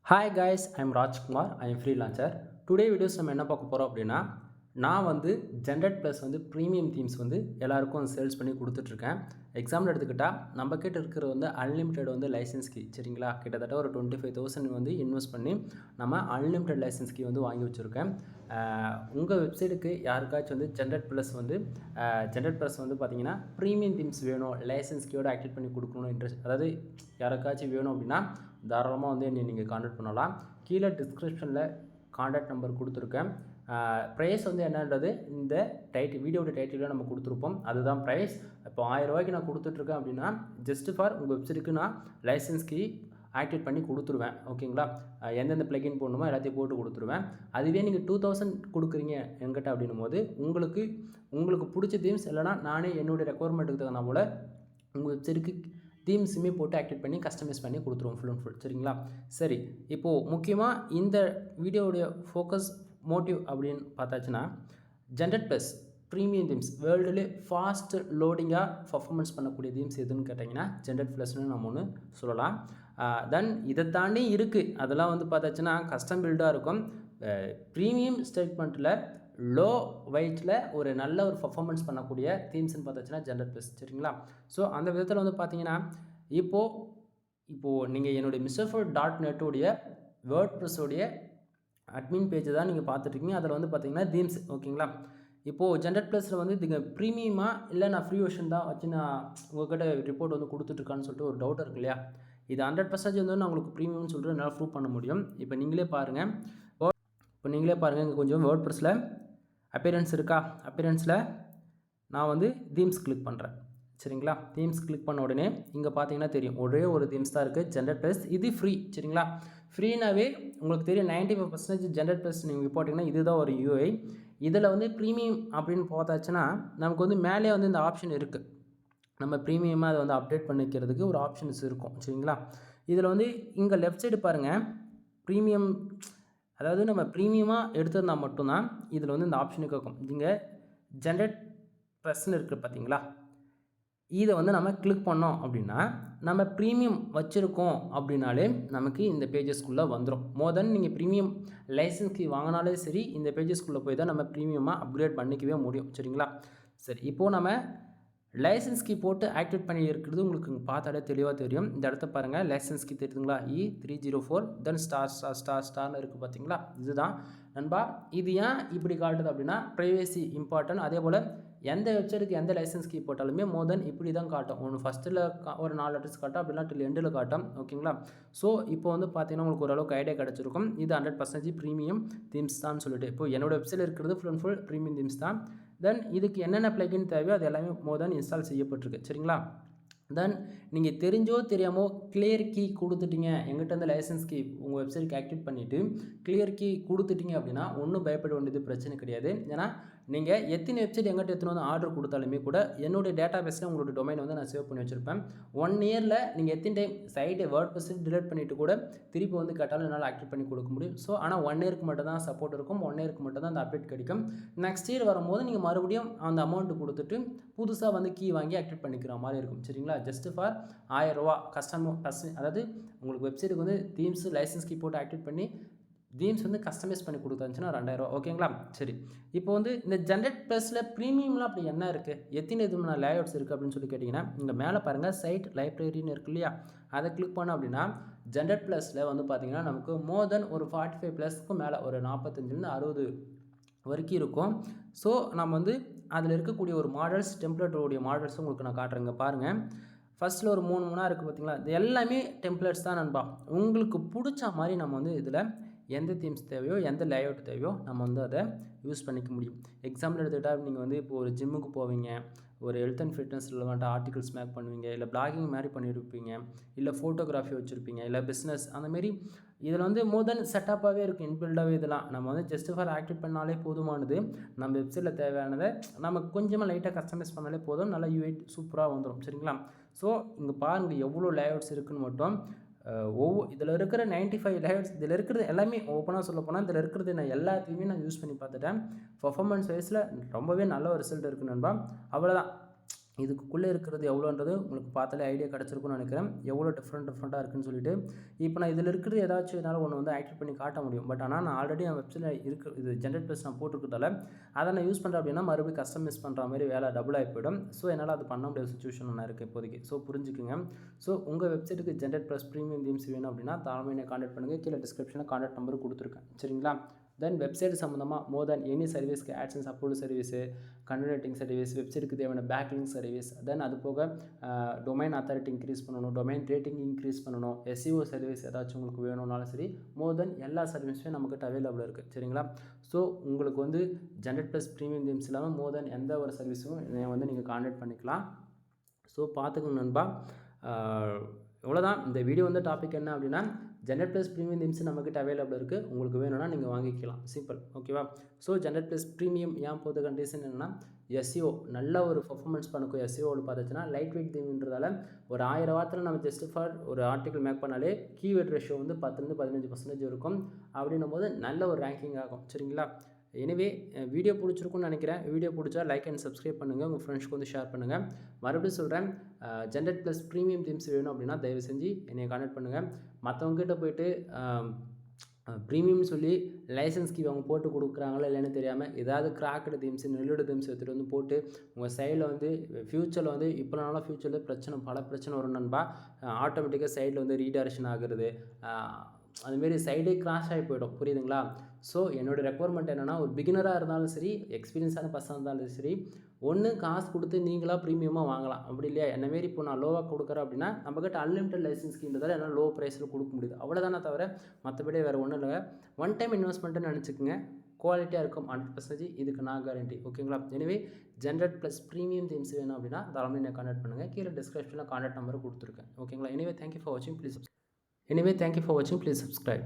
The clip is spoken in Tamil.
Hi guys, I'm Rajkumar. I'm freelancer. Today videos நம்ம என்ன பார்க்க போகிறோம் அப்படின்னா, நான் வந்து ஜென்ரட் ப்ளஸ் வந்து ப்ரீமியம் தீம்ஸ் வந்து எல்லாருக்கும் சேல்ஸ் பண்ணி கொடுத்துட்ருக்கேன். எக்ஸாம்பிள் எடுத்துக்கிட்டால் நம்ம கிட்ட இருக்கிறது வந்து அன்லிமிட்டெட் வந்து லைசன்ஸ் கீ, சரிங்களா? கிட்டத்தட்ட ஒரு 25,000 வந்து இன்வெஸ்ட் பண்ணி நம்ம அன்லிமிட்டெட் லைசன்ஸ் கீ வந்து வாங்கி வச்சுருக்கேன். உங்கள் வெப்சைட்டுக்கு யாருக்காச்சும் வந்து ஜென்ரட் ப்ளஸ் வந்து பார்த்தீங்கன்னா ப்ரீமியம் தீம்ஸ் வேணும், லைசன்ஸ் கீயோடு ஆக்டிவேட் பண்ணி கொடுக்கணும்னு இன்ட்ரெஸ்ட், அதாவது யாருக்காச்சும் வேணும் அப்படின்னா தாராளமாக வந்து என்னை நீங்கள் காண்டாக்ட் பண்ணலாம். கீழே டிஸ்கிரிப்ஷனில் காண்டாக்ட் நம்பர் கொடுத்துருக்கேன். ப்ரைஸ் வந்து என்னன்றது இந்த வீடியோட டைட்டிலில் நம்ம கொடுத்துருப்போம். அதுதான் ப்ரைஸ். இப்போ 1000 ரூபாய்க்கு நான் கொடுத்துட்ருக்கேன் அப்படின்னா ஜஸ்ட் ஃபார் உங்கள் வெப்சைட்டுக்கு நான் லைசன்ஸ் கீ ஆக்டிவேட் பண்ணி கொடுத்துருவேன். ஓகேங்களா? எந்தெந்த ப்ளகின் போடணுமோ எல்லாத்தையும் போட்டு கொடுத்துருவேன். அதுவே நீங்கள் 2000 கொடுக்குறீங்க என்கிட்ட அப்படின்னும் போது உங்களுக்கு பிடிச்ச தீம்ஸ் இல்லைனா நானே என்னுடைய ரெக்குவயர்மெண்ட்டுக்கு தகுந்த போல் உங்கள் வெப்சைட்டுக்கு தீம்ஸுமே போட்டு ஆக்டிவேட் பண்ணி கஸ்டமைஸ் பண்ணி கொடுத்துருவோம் ஃபுல் அண்ட் ஃபுல். சரிங்களா? சரி, இப்போது முக்கியமாக இந்த வீடியோவுடைய ஃபோக்கஸ் மோட்டிவ் அப்படின்னு பார்த்தாச்சுன்னா, ஜென்ரட் ப்ளஸ் ப்ரீமியம் தீம்ஸ் வேர்ல்டுலே ஃபாஸ்ட் லோடிங்காக பர்ஃபார்மன்ஸ் பண்ணக்கூடிய தீம்ஸ் எதுன்னு கேட்டிங்கன்னா ஜென்ரட் ப்ளஸ்னு நம்ம ஒன்று சொல்லலாம். தென் இதை தாண்டி இருக்குது, அதெல்லாம் வந்து பார்த்தாச்சுன்னா கஸ்டம் பில்டாக இருக்கும். ப்ரீமியம் ஸ்டேட்மெண்ட்டில் லோ வெயிட்டில் ஒரு நல்ல ஒரு பர்ஃபார்மன்ஸ் பண்ணக்கூடிய தீம்ஸ்ன்னு பார்த்தாச்சுன்னா ஜென்ரட் ப்ளஸ். சரிங்களா? ஸோ அந்த விதத்தில் வந்து பார்த்தீங்கன்னா இப்போது நீங்கள் என்னுடைய MrFood.net உடைய வேர்ட்ப்ரெஸ்ஸோடைய அட்மின் பேஜை தான் நீங்கள் பார்த்துட்ருக்கீங்க. அதில் வந்து பார்த்தீங்கன்னா தீம்ஸ். ஓகேங்களா? இப்போது ஜென்ரட் ப்ளஸில் வந்து இதுங்க ப்ரீமியமாக இல்லை நான் ஃப்ரீ வெர்ஷன் தான் வச்சு நான் உங்கள்கிட்ட ரிப்போர்ட் வந்து கொடுத்துட்ருக்கான்னு சொல்லிட்டு ஒரு டவுட் இருக்கு இல்லையா? இது 100% வந்து நான் உங்களுக்கு ப்ரீமியம்னு சொல்லிட்டு என்னால் ப்ரூவ் பண்ண முடியும். இப்போ நீங்களே பாருங்கள், இங்கே கொஞ்சம் வேர்ட்ப்ரெஸ்ஸில் அப்பியரன்ஸ் இருக்கா? அப்பியரன்ஸில் நான் வந்து தீம்ஸ் கிளிக் பண்ணுறேன். சரிங்களா? தீம்ஸ் கிளிக் பண்ண உடனே இங்கே பார்த்தீங்கன்னா தெரியும், ஒரே ஒரு தீம்ஸ் தான் இருக்குது, ஜென்ரட் ப்ளஸ். இது ஃப்ரீ. சரிங்களா? ஃப்ரீனாவே உங்களுக்கு தெரியும் 95% ஜென்ரட் ப்ளஸ் நீங்கள் போட்டிங்கன்னா இதுதான் ஒரு யூஐ. இதில் வந்து ப்ரீமியம் அப்படின்னு பார்த்தாச்சுன்னா நமக்கு வந்து மேலே வந்து இந்த ஆப்ஷன் இருக்குது. நம்ம ப்ரீமியமாக அதை வந்து அப்டேட் பண்ணிக்கிறதுக்கு ஒரு ஆப்ஷன்ஸ் இருக்கும். சரிங்களா? இதில் வந்து இங்கே லெஃப்ட் சைடு பாருங்கள், ப்ரீமியம், அதாவது நம்ம ப்ரீமியமாக எடுத்திருந்தால் மட்டும்தான் இதில் வந்து இந்த ஆப்ஷனுக்கு இருக்கும். இங்கே ஜென்ரட் ப்ளஸ்ன்னு இருக்குது பார்த்தீங்களா? இதை வந்து நம்ம கிளிக் பண்ணோம் அப்படின்னா நம்ம ப்ரீமியம் வச்சுருக்கோம் அப்படின்னாலே நமக்கு இந்த பேஜஸ்க்குள்ளே வந்துடும். மோர் தென் நீங்கள் ப்ரீமியம் லைசன்ஸ்க்கு வாங்கினாலே சரி, இந்த பேஜஸ்க்குள்ளே போய் தான் நம்ம ப்ரீமியமாக அப்கிரேட் பண்ணிக்கவே முடியும். சரிங்களா? சரி, இப்போது நம்ம லைசன்ஸ் கீ போட்டு ஆக்டிவேட் பண்ணி இருக்கிறது உங்களுக்கு பார்த்தாலே தெளிவாக தெரியும். இந்த இடத்த பாருங்கள், லைசன்ஸ் கீ தெரியுதுங்களா? E304 தென் ஸ்டார்னு இருக்குது பார்த்தீங்களா? இதுதான் நண்பா. இது ஏன் இப்படி காட்டுது அப்படின்னா ப்ரைவேசி இம்பார்ட்டன்ட். அதே போல் எந்த வெப்சைட்டுக்கு எந்த லைசன்ஸ் கீ போட்டாலுமே மோர் தென் இப்படி தான் காட்டும். ஒன்று ஃபஸ்ட்டில் ஒரு 4 லெட்டர்ஸ் காட்டும், அப்படின்னா டில் எண்டில் காட்டும். ஓகேங்களா? ஸோ இப்போ வந்து பார்த்தீங்கன்னா உங்களுக்கு ஓரளவுக்கு ஐடியா கிடச்சிருக்கும். இது 100% ப்ரீமியம் தீம்ஸ் தான் சொல்லிட்டு. இப்போ என்னோட வெப்சைட்டில் இருக்கிறது full and full premium themes தான். தென் இதுக்கு என்னென்ன ப்ளகின் தேவையோ அது எல்லாமே மோர் தென் இன்ஸ்டால் செய்யப்பட்டிருக்கு. சரிங்களா? தென் நீங்கள் தெரிஞ்சோ தெரியாமோ கிளியர் கீ கொடுத்துட்டீங்க, எங்கிட்ட வந்து லைசன்ஸ் கீ உங்கள் வெப்சைட்டுக்கு ஆக்டிவேட் பண்ணிவிட்டு கிளியர் கீ கொடுத்துட்டீங்க அப்படின்னா ஒன்றும் பயப்பட வேண்டியது பிரச்சனை கிடையாது. ஏன்னா நீங்கள் எத்தனை வெப்சைட் எங்கிட்ட எத்தனை வந்து ஆர்டர் கொடுத்தாலுமே கூட என்னுடைய டேட்டா பேஸில் உங்களோட டொமைன் வந்து நான் சேவ் பண்ணி வச்சுருப்பேன். 1 இயரில் நீங்கள் எத்தனை டைம் சைட்டை வேர்ட்ப்ரெஸ் டிலீட் பண்ணிவிட்டு கூட திருப்பி வந்து கேட்டாலும் என்னால் ஆக்டிவேட் பண்ணி கொடுக்க முடியும். ஸோ ஆனால் 1 இயருக்கு மட்டும் தான் சப்போர்ட் இருக்கும், 1 இயருக்கு மட்டும் தான் அந்த அப்டேட் கிடைக்கும். நெக்ஸ்ட் இயர் வரும்போது நீங்கள் மறுபடியும் அந்த அமௌண்ட்டு கொடுத்துட்டு புதுசாக வந்து கீ வாங்கி ஆக்டிவேட் பண்ணிக்கிற மாதிரி இருக்கும். சரிங்களா? ஜஸ்ட் ஃபார் 1000 ரூபா அதாவது உங்களுக்கு வெப்சைட்டுக்கு வந்து தீம்ஸ் லைசன்ஸ் கீ போட்டு ஆக்டிவேட் பண்ணி தீம்ஸ் வந்து கஸ்டமைஸ் பண்ணி கொடுத்தாச்சுன்னா 2000 ரூபா. ஓகேங்களா? சரி, இப்போ வந்து இந்த ஜென்ரட் ப்ளஸில் ப்ரீமியம்லாம் அப்படி என்ன இருக்குது, எத்தனை விதமான லேஅவுட்ஸ் இருக்குது அப்படின்னு சொல்லி கேட்டிங்கன்னா இங்கே மேலே பாருங்கள், சைட் லைப்ரரின்னு இருக்கு இல்லையா? அதை கிளிக் பண்ணோம் அப்படின்னா ஜென்ரட் ப்ளஸில் வந்து பார்த்திங்கன்னா நமக்கு மோர் தென் ஒரு 45 ப்ளஸ்க்கும் மேலே ஒரு 45லேருந்து 60 வரைக்கும் இருக்கும். ஸோ நம்ம வந்து அதில் இருக்கக்கூடிய ஒரு மாடல்ஸ், டெம்ப்ளேட்டோடைய மாடல்ஸ் உங்களுக்கு நான் காட்டுறேங்க. பாருங்கள், ஃபஸ்ட்டில் ஒரு 3 இருக்குது பார்த்தீங்களா? இது எல்லாமே டெம்ப்ளேட்ஸ் தான் நண்பா. உங்களுக்கு பிடிச்ச மாதிரி நம்ம வந்து இதில் எந்த தீம்ஸ் தேவையோ, எந்த லேஅவுட் தேவையோ நம்ம வந்து அதை யூஸ் பண்ணிக்க முடியும். எக்ஸாம்பிள் எடுத்துக்கிட்டால் நீங்கள் வந்து இப்போ ஒரு ஜிம்முக்கு போவீங்க, ஒரு ஹெல்த் அண்ட் ஃபிட்னஸ் ரிலவெண்ட்டாக ஆர்டிகல்ஸ் மேக் பண்ணுவீங்க, இல்லை பிளாகிங் மாதிரி பண்ணியிருப்பீங்க, இல்லை ஃபோட்டோகிராஃபி வச்சுருப்பீங்க, இல்லை பிஸ்னஸ், அந்தமாரி இதில் வந்து மோர் தென் செட்டப்பாகவே இருக்கும், இன்பில்டாகவே. இதெல்லாம் நம்ம வந்து ஜஸ்ட் ஃபார் ஆக்டிவேட் பண்ணாலே போதுமானது. நம்ம வெப்சைட்டில் தேவையானதை நம்ம கொஞ்சமாக லைட்டாக கஸ்டமைஸ் பண்ணாலே போதும், நல்லா யூஐ சூப்பராக வந்துடும். சரிங்களா? ஸோ இங்கே பாருங்கள் எவ்வளோ லேஅவுட்ஸ் இருக்குதுன்னு மட்டும். இதில் இருக்கிற 95 லேயர்ஸ், இதில் இருக்கிறது எல்லாமே ஓப்பனாக சொல்ல போனால் இதில் இருக்கிறது நான் எல்லாத்தையுமே நான் யூஸ் பண்ணி பார்த்துட்டேன். பர்ஃபார்மன்ஸ் வைஸில் ரொம்பவே நல்ல ஒரு ரிசல்ட் இருக்குது நண்பா. அவ்வளோதான், இதுக்குள்ளே இருக்கிறது எவ்வளோன்றது உங்களுக்கு பார்த்தாலே ஐடியா கிடச்சிருக்குன்னு நினைக்கிறேன். எவ்வளோ டிஃப்ரெண்ட்டாக இருக்குன்னு சொல்லிட்டு. இப்போ நான் இதில் இருக்கிறது ஏதாச்சும் என்னால் ஒன்று வந்து ஆக்டிவேட் பண்ணி காட்ட முடியும். பட் ஆனால் நான் ஆல்ரெடி என் வெப்சைட்டில் இது ஜென்ரேட் ப்ளஸ் நான் போட்டிருக்கிறதால அதை நான் யூஸ் பண்ணுறேன் அப்படின்னா மறுபடியும் கஸ்டமைஸ் பண்ணுற மாதிரி வேலை டபுள் ஆகி போயிடும். ஸோ என்னால் அது பண்ண முடியாத சுச்சுவேஷன் நான் இருக்குது இப்போதைக்கு. ஸோ புரிஞ்சுக்குங்க. ஸோ உங்கள் வெப்சைட்டுக்கு ஜென்ரேட் ப்ளஸ் ப்ரீமியம் தீம்ஸ் வேணும் அப்படின்னா தாராளமாக என்னை கான்டாக்ட் பண்ணுங்கள். கீழே டிஸ்கிரிப்ஷனில் கான்டாக்ட் நம்பர் கொடுத்துருக்கேன். சரிங்களா? தென் வெப்சைட் சம்மந்தமாக மோர் தென் எனி சர்வீஸ்க்கு AdSense approval service, content writing service, வெப்சைட்டுக்கு தேவையான பேக்லிங்க் சர்வீஸ், தென் அது போக டொமைன் அத்தாரிட்டி இன்க்ரீஸ் பண்ணணும், டொமைன் ரேட்டிங் இன்க்ரீஸ் பண்ணணும், SEO சர்வீஸ் ஏதாச்சும் உங்களுக்கு வேணும்னாலும் சரி, மோர் தென் எல்லா சர்வீஸுமே நம்மக்கிட்ட அவைலபிள் இருக்குது. சரிங்களா? ஸோ உங்களுக்கு வந்து ஜென்ரேட் ப்ளஸ் ப்ரீமியம் தீம்ஸ் இல்லாமல் மோர் தென் எந்த ஒரு சர்வீஸும் வந்து நீங்கள் கான்டாக்ட் பண்ணிக்கலாம். ஸோ பார்த்துக்கோங்க நண்பா. இவ்வளோதான் இந்த வீடியோ வந்து டாபிக் என்ன அப்படின்னா ஜென்ரேட் ப்ளஸ் ப்ரீமியம் தீம்ஸ் நம்மக்கிட்ட அவைலபிள் இருக்குது. உங்களுக்கு வேணும்னா நீங்கள் வாங்கிக்கலாம். சிம்பிள். ஓகேவா? ஸோ ஜென்ரேட் ப்ளஸ் ப்ரீமியம் ஏன் போது கண்டிஷன் என்னென்னா SEO நல்ல ஒரு பர்ஃபார்மன்ஸ் பண்ணக்கும். SEOவில் பார்த்துச்சுன்னா லைட் வெயிட் தீம்ன்றதால ஒரு 1000 வார்த்தையில் நம்ம ஜஸ்ட் ஃபார் ஒரு ஆர்டிக்கல் மேக் பண்ணாலே கீவேர்ட் ரேஷியோ வந்து 10-15% இருக்கும். அப்படின்னும் போது நல்ல ஒரு ரேங்கிங் ஆகும். சரிங்களா? எனவே வீடியோ பிடிச்சிருக்குன்னு நினைக்கிறேன். வீடியோ பிடிச்சா லைக் அண்ட் சப்ஸ்கிரைப் பண்ணுங்கள். உங்கள் ஃப்ரெண்ட்ஸ்க்கு வந்து ஷேர் பண்ணுங்கள். மறுபடியும் சொல்கிறேன், ஜென்ரேட் ப்ளஸ் ப்ரீமியம் தீம்ஸ் வேணும் அப்படின்னா தயவு செஞ்சு என்னை கான்டாக்ட் பண்ணுங்கள். மற்றவங்ககிட்ட போய்ட்டு ப்ரீமியம் சொல்லி லைசன்ஸ் கீ அவங்க போட்டு கொடுக்குறாங்களா இல்லைன்னு தெரியாமல் ஏதாவது கிராக்கடு தீம்ஸ் நெல்லோட தீம்ஸ் எடுத்துகிட்டு வந்து போட்டு உங்கள் சைடில் வந்து ஃப்யூச்சரில் வந்து இப்போனாலும் ஃப்யூச்சரில் பல பிரச்சனை வரும் நண்பா. ஆட்டோமேட்டிக்காக சைடில் வந்து ரீடைரக்ஷன் ஆகுறது, அதுமாரி சைடே கிராஷ் ஆகி போய்டும். புரியுதுங்களா? ஸோ என்னோடய ரெக்குவயர்மெண்ட் என்னென்னா ஒரு பிகினராக இருந்தாலும் சரி, எக்ஸ்பீரியன்ஸான பர்சனாக இருந்தாலும் சரி, ஒன்று காசு கொடுத்து நீங்களாக ப்ரீமியமாக வாங்கலாம். அப்படி இல்லையா என்னமாரி இப்போ நான் லோவாக கொடுக்குறேன் அப்படின்னா நம்மக்கிட்ட அன்லிமிட்டட் லைசன்ஸ் ஸ்கீம்ன்றதால என்னால் லோ ப்ரைஸில் கொடுக்க முடியுது. அவ்வளோதானே தவிர மற்றபடி வேறு ஒன்றும் இல்லைங்க. ஒன் டைம் இன்வெஸ்ட்மெண்ட்டுன்னு நினச்சிக்கோங்க. குவாலிட்டியாக இருக்கும் 100%. இதுக்கு நான் கேரண்டி. ஓகேங்களா? எனவே ஜென்ரேட் ப்ளஸ் ப்ரீமியம் தீம்ஸ் வேணும் அப்படின்னா தாராளமாக என்னை கான்டாக்ட் பண்ணுங்கள். கீழே டிஸ்கிரிப்ஷனில் கான்டாக்ட் நம்பர் கொடுத்துருக்கேன். ஓகேங்களா? எனிவே தேங்க்யூ ஃபார் வாட்சிங். Please subscribe.